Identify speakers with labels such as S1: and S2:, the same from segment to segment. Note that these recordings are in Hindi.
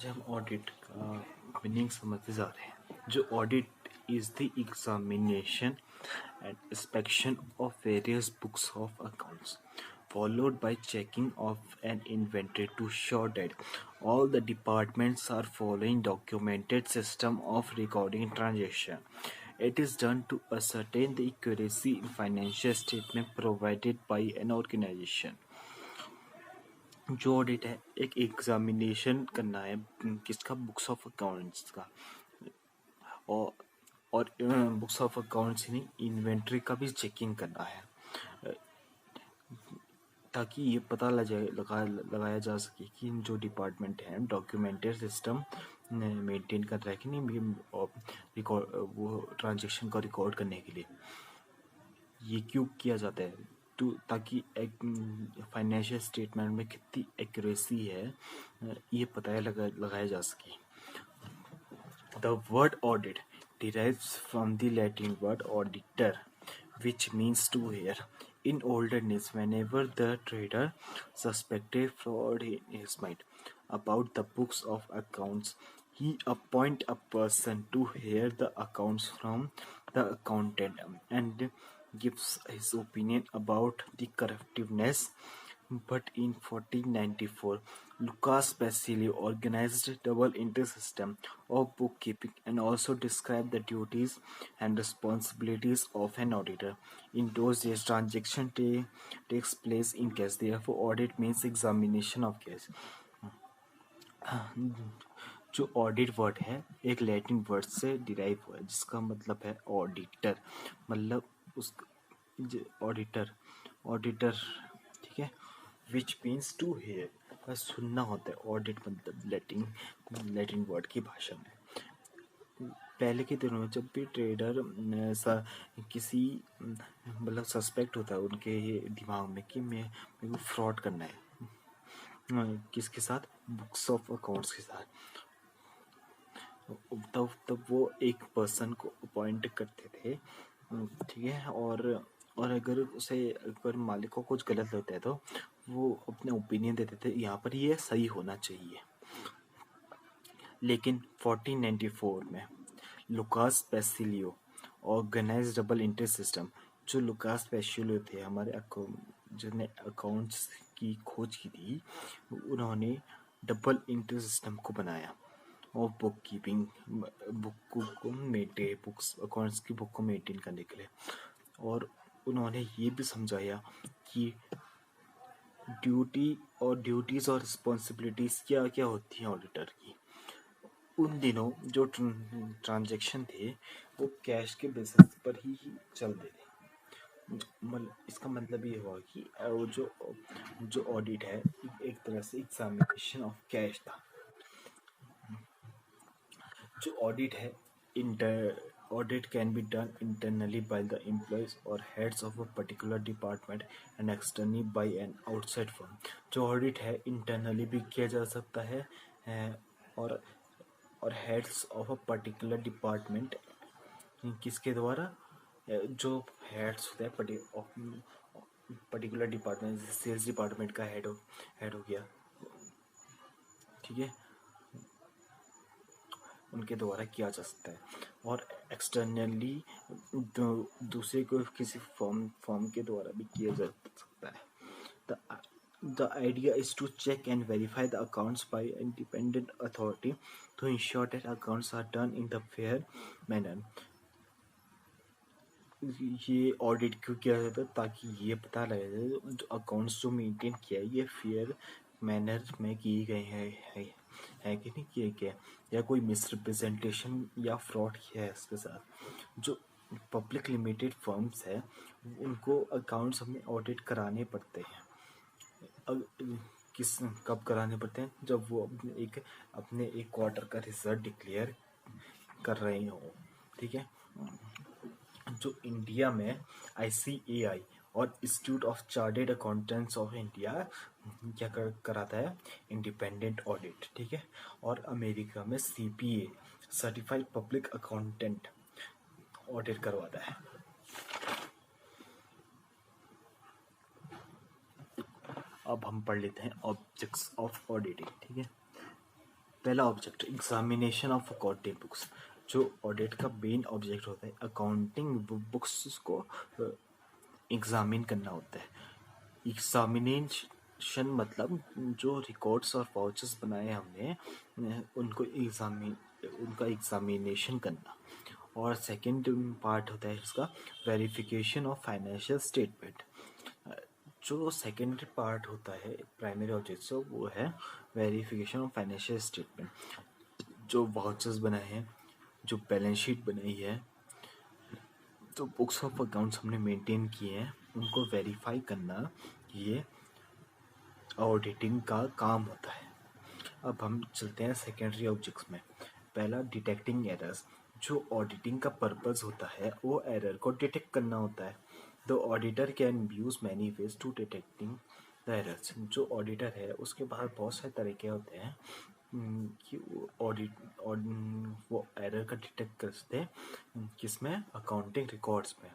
S1: आज हम ऑडिट का मीनिंग समझते जा रहे हैं। जो audit is the examination and inspection of various books of accounts followed by checking of an inventory to ensure that all the departments are following documented system of recording transaction. It is done to ascertain the accuracy in financial statement provided by an organization. जो ऑडिट है एक एग्जामिनेशन करना है किसका, बुक्स ऑफ अकाउंट्स का, और बुक्स ऑफ अकाउंट्स ही नहीं, इन्वेंट्री का भी चेकिंग करना है ताकि ये पता लगाया जा सके कि जो डिपार्टमेंट है डॉक्यूमेंटेड सिस्टम मेंटेन कर रहा है कि नहीं, रिकॉर्ड वो ट्रांजेक्शन को रिकॉर्ड करने के लिए। ये क्यों किया जाता है? ताकि फाइनेंशियल स्टेटमेंट में कितनी एक्यूरेसी है ये पता लगाया जा सके। The word audit derives from the Latin word auditor, which means to hear. In older days, whenever the trader suspected fraud in his mind about the books of accounts, he appointed a person to hear the accounts from the accountant and gives his opinion about the correctiveness. But in 1494, Lucas Basilio organized a double-entry system of bookkeeping and also described the duties and responsibilities of an auditor. In those days, transaction takes place in cash. Therefore, audit means examination of cash. जो ऑडिट वर्ड है एक लैटिन वर्ड से डिराइव हुआ है जिसका मतलब है ऑडिटर, मतलब उस ऑडिटर ठीक है, विच मीन्स टू हेयर, बस सुनना होता है। ऑडिट मतलब लैटिन वर्ड की भाषा में। पहले के दिनों में जब भी ट्रेडर किसी मतलब सस्पेक्ट होता है उनके दिमाग में कि मेरे को फ्रॉड करना है, किसके साथ, बुक्स ऑफ अकाउंट्स के साथ, तब वो एक पर्सन को अपॉइंट करते थे, ठीक है। और अगर मालिक को कुछ गलत लगता है तो वो अपने ओपिनियन देते थे, यहाँ पर ये सही होना चाहिए। लेकिन 1494 में Lucas Pacioli organize double entry system, जो लुकास पेसिलियो थे हमारे जिन्होंने अकाउंट्स की खोज की थी, उन्होंने डबल एंट्री सिस्टम को बनाया और बुक कीपिंग बुक्स अकाउंट्स की बुक को मेंटेन करने के लिए। और उन्होंने ये भी समझाया कि ड्यूटीज और रिस्पॉन्सिबिलिटीज क्या क्या होती हैं ऑडिटर की। उन दिनों जो ट्रांजैक्शन थे वो कैश के बेसिस पर ही चलते थे। इसका मतलब ये हुआ कि जो ऑडिट है एक तरह से एग्जामिनेशन ऑफ कैश था। जो ऑडिट है audit can be done internally by the employees or heads of a particular department and externally by an outside firm. जो ऑडिट है इंटरनली भी किया जा सकता है और heads of a particular department, किसके द्वारा, जो हेड्स होते हैं पर्टिकुलर डिपार्टमेंट, सेल्स डिपार्टमेंट का हेड हो गया, ठीक है, उनके द्वारा किया जा सकता है। और एक्सटर्नली दूसरे को किसी फॉर्म के द्वारा भी किया जा सकता है। The idea is to check and verify the accounts by an independent authority to ensure that accounts are done in the fair manner. ये ऑडिट क्यों किया जाता है? ताकि ये पता लगे जो अकाउंट्स जो मेंटेन किया है ये फेयर मैनर में किए गए हैं कि नहीं किए गए, या कोई मिसरिप्रेजेंटेशन या फ्रॉड किया है इसके साथ। जो पब्लिक लिमिटेड फर्म्स है उनको अकाउंट्स हमें ऑडिट कराने पड़ते हैं। कब कराने पड़ते हैं? जब वो अपने एक क्वार्टर का रिजल्ट डिक्लेयर कर रहे हो, ठीक है। जो इंडिया में ICAI और institute of chartered accountants of India क्या कराता है, इंडिपेंडेंट ऑडिट, ठीक है। और अमेरिका में CPA certified public accountant audit करवाता है। अब हम पढ़ लेते हैं ऑब्जेक्ट्स ऑफ ऑडिटिंग, ठीक है। पहला object examination of accounting books. जो ऑडिट का मेन ऑब्जेक्ट होता है अकाउंटिंग बुक्स को एग्जामिन करना होता है। एग्जामिनेशन मतलब जो रिकॉर्ड्स और वाउचर्स बनाए हमने उनका एग्जामिनेशन करना। और सेकंड पार्ट होता है इसका वेरिफिकेशन ऑफ फाइनेंशियल स्टेटमेंट। जो सेकेंडरी पार्ट होता है प्राइमरी ऑब्जेक्ट वो है वेरिफिकेशन ऑफ फाइनेंशियल स्टेटमेंट। जो वाउचर्स बनाए हैं, जो बैलेंस शीट बनाई है, तो बुक्स ऑफ अकाउंट्स हमने मेंटेन किए हैं, उनको वेरीफाई करना ये ऑडिटिंग का काम होता है। अब हम चलते हैं सेकेंडरी ऑब्जेक्ट्स में। पहला डिटेक्टिंग एरर्स। जो ऑडिटिंग का पर्पस होता है वो एरर को डिटेक्ट करना होता है। The auditor can use many ways to detecting the errors. जो ऑडिटर है उसके पास बहुत सारे तरीके होते हैं कि वो एरर का डिटेक्ट कर सकते हैं। किसमें? अकाउंटिंग रिकॉर्ड्स में।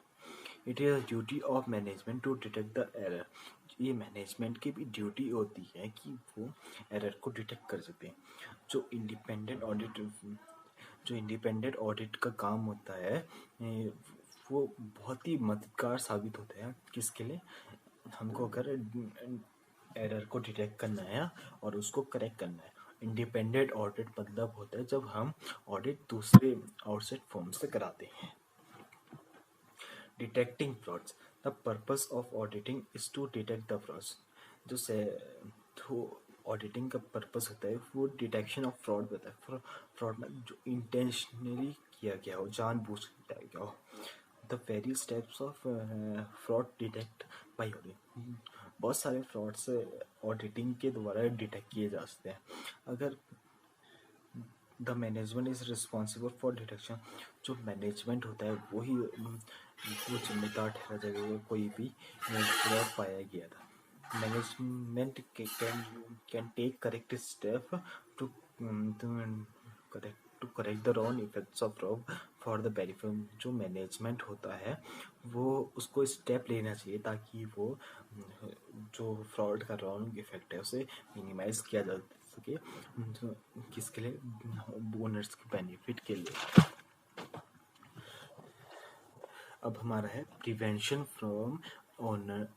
S1: It is duty of management to detect the error. ये मैनेजमेंट की भी ड्यूटी होती है कि वो एरर को डिटेक्ट कर सकते हैं। जो इंडिपेंडेंट ऑडिट का काम होता है वो बहुत ही मददगार साबित होता है। किसके लिए? हमको अगर एरर को डिटेक्ट करना है और उसको करेक्ट करना है। इंडिपेंडेंट ऑडिट मतलब होता है जब हम ऑडिट दूसरे आउटसाइड फर्म से कराते हैं। Detecting frauds. The purpose of auditing is to detect the frauds. जो ऑडिटिंग का पर्पस होता है वो डिटेक्शन ऑफ फ्रॉड होता है। फ्रॉड में जो इंटेंशनली किया गया हो, जानबूझ के किया गया हो। The very steps of fraud detect by auditing. बहुत सारे फ्रॉड्स ऑडिटिंग के द्वारा डिटेक्ट किए जा सकते हैं। अगर the management is responsible for detection. जो मैनेजमेंट होता है वही वो जिम्मेदार ठहरा जाएगा कोई भी फ्रॉड पाया गया था। Management can take correct step to correct the wrong effects of fraud for the benefit. जो मैनेजमेंट होता है वो उसको स्टेप लेना चाहिए ताकि वो जो फ्रॉड का रॉन्ग इफेक्ट है उसे मिनिमाइज किया जा सके। किसके लिए? ओनर्स के बेनिफिट के लिए। अब हमारा है prevention from owner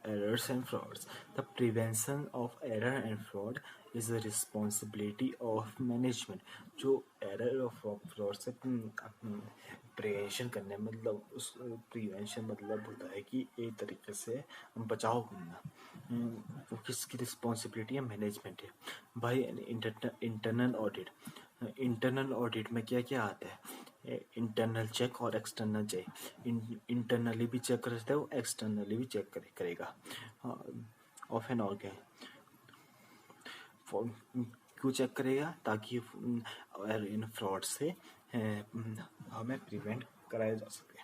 S1: errors and frauds. The prevention of error and fraud is the responsibility of management. जो error और fraud से प्रिवेंशन करने मतलब उस प्रिवेंशन मतलब होता है कि एक तरीके से बचाव करना। वो किसकी रिस्पॉन्सिबिलिटी है? मैनेजमेंट है। भाई इंटरनल ऑडिट। इंटरनल ऑडिट में क्या क्या आता है? इंटरनल चेक और एक्सटर्नल चेक। इंटरनली भी चेक करता है वो, एक्सटर्नली भी चेक करेगा। ऑफ एंड ऑल क्या है? क्यों चेक करेगा? ताकि इन फ्रॉड से हमें प्रिवेंट कराया जा सके।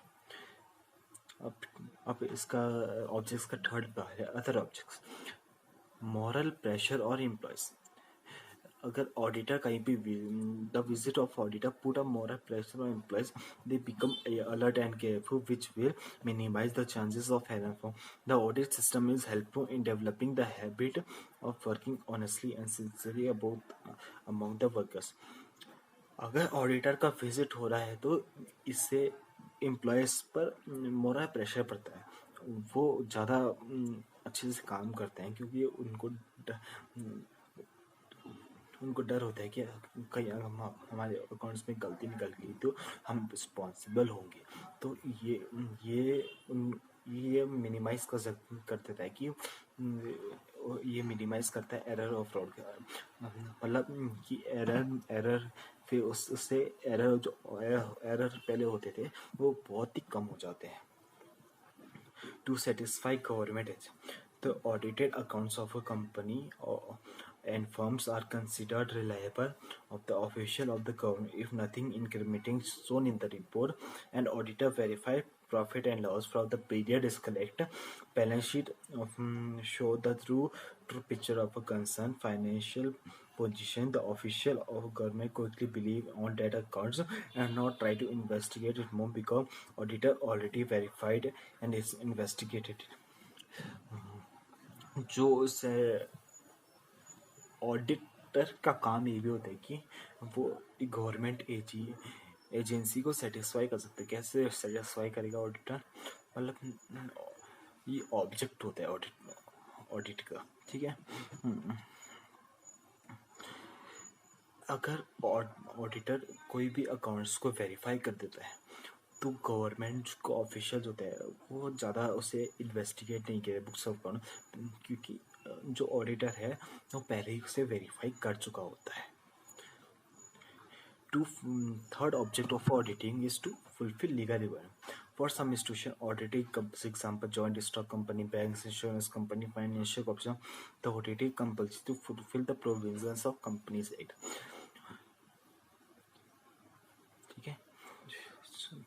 S1: अब इसका ऑब्जेक्ट्स का थर्ड पार्ट है अदर ऑब्जेक्ट्स। मॉरल प्रेशर और एम्प्लॉयज। अगर ऑडिटर कहीं भी the visit of auditor put a moral pressure on employees, they become alert and careful which will minimise the chances of error. The audit system is helpful in developing the habit of working honestly and sincerely among the workers. अगर ऑडिटर का विजिट हो रहा है तो इससे एम्प्लॉयज़ पर मोरल प्रेशर पड़ता है। वो ज़्यादा अच्छे से काम करते हैं क्योंकि उनको डर होता है कि कहीं अगर हमारे अकाउंट्स में गलती निकल गई तो हम रिस्पॉन्सिबल होंगे। तो ये मिनिमाइज कर देता है कि ये मिनिमाइज करता है एरर और फ्रॉड का। मतलब कि एरर फिर उससे एरर पहले होते थे वो बहुत ही कम हो जाते हैं। To satisfy government aids, the audited accounts of a company and firms are considered reliable of the official of the government if nothing incriminating shown in the report. An auditor verify profit and loss from the period is collect. Balance sheet show the true picture of a concerned financial position. The official of government quickly believe on that accounts and not try to investigate it more because auditor already verified and is investigated. जो उसे ऑडिट ऑडिटर का काम ये भी होता है कि वो गवर्नमेंट एजेंसी को सेटिस्फाई कर सकते हैं। कैसे सेटिस्फाई करेगा ऑडिटर, मतलब ये ऑब्जेक्ट होता है ऑडिट का, ठीक है। अगर ऑडिटर कोई भी अकाउंट्स को वेरीफाई कर देता है तो गवर्नमेंट को ऑफिशियल होता है वो ज़्यादा उसे इन्वेस्टिगेट नहीं करे बुक्स ऑफ अकाउंट, क्योंकि जो ऑडिटर है वो पहले ही उसे वेरीफाई कर चुका होता है। Third object of auditing is to fulfill legal requirement. For some institution, auditing companies, example, joint stock company, banks, insurance company, financial corporation, the auditing compulsory to fulfill the provisions of Companies Act. ठीक है,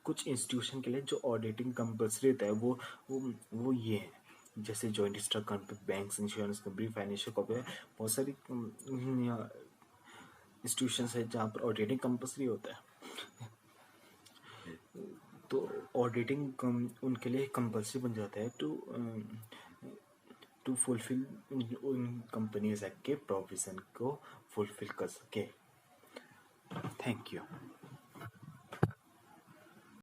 S1: कुछ इंस्टीट्यूशन के लिए जो ऑडिटिंग कंपल्सरी रहता है वो ये है, जैसे joint stock company, banks, insurance company, financial corporation, बहुत सारी इंस्टीट्यूशंस है जहाँ पर ऑडिटिंग कंपल्सरी होता है। तो ऑडिटिंग उनके लिए कंपल्सरी बन जाता है टू फुलफिल उन कंपनीज एक्ट के प्रोविज़न को फुलफिल कर सके। Thank you.